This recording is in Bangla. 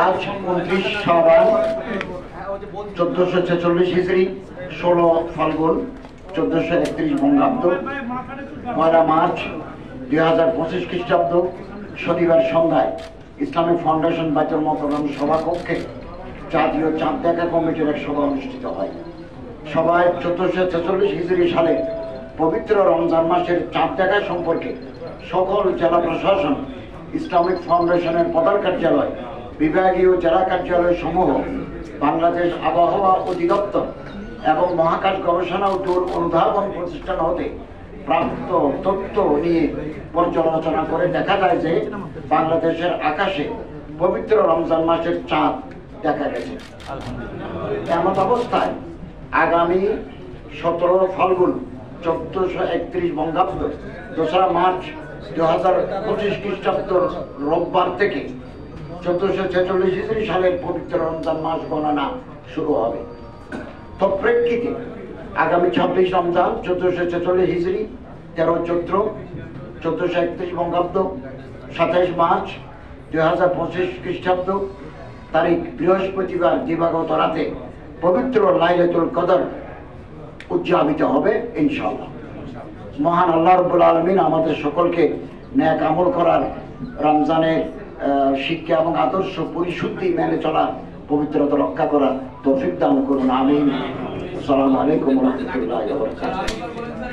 আজ 29 শাবান 1446 হিজরি, 16 ফাল্গুন 1431 বঙ্গাব্দ, 1 মার্চ 2025 খ্রিস্টাব্দ, শনিবার সন্ধ্যায় ইসলামিক ফাউন্ডেশন বাইতুল মোকাররম সভাকক্ষে জাতীয় চাঁদ দেখা কমিটির এক সভা অনুষ্ঠিত হয়। সভায় 1446 হিজরি সালে পবিত্র রমজান মাসের চাঁদ দেখা সম্পর্কে সকল জেলা প্রশাসন, ইসলামিক ফাউন্ডেশনের প্রধান কার্যালয়, বিভাগীয় জেলা কার্যালয় সমূহ, বাংলাদেশ আবহাওয়া অধিদপ্তর এবং মহাকাশ গবেষণা ও দূর অনুধাবন প্রতিষ্ঠান হতে প্রাপ্ত তথ্য নিয়ে পর্যালোচনা করে দেখা যায় যে বাংলাদেশের আকাশে পবিত্র রমজান মাসের চাঁদ দেখা গেছে। এমন অবস্থায় আগামী 17 ফাল্গুন 1431 বঙ্গাব্দ, 2 মার্চ 2025 খ্রিস্টাব্দ রোববার থেকে 1446 হিজরি সালের পবিত্র রমজান মাস গণনা শুরু হবে। তৎপ্রেক্ষিতে আগামী 26 রমজান 1446 হিজরি, 13 চৈত্র 1431 বঙ্গাব্দ, 27 মার্চ 2025 খ্রিস্টাব্দ তারিখ বৃহস্পতিবার দিবাগত রাতে পবিত্র লাইলাতুল কদর উদযাপিত হবে ইনশাআল্লাহ। মহান আল্লাহ রাব্বুল আলামিন আমাদের সকলকে নেক আমল করার, রমজানের শিক্ষা এবং আদর্শ পরিশুদ্ধি মেনে চলার, পবিত্রতা রক্ষা করার তৌফিক দান করুন, আমিন। আসসালামু আলাইকুম ওয়া রাহমাতুল্লাহি ওয়া বারাকাতুহু।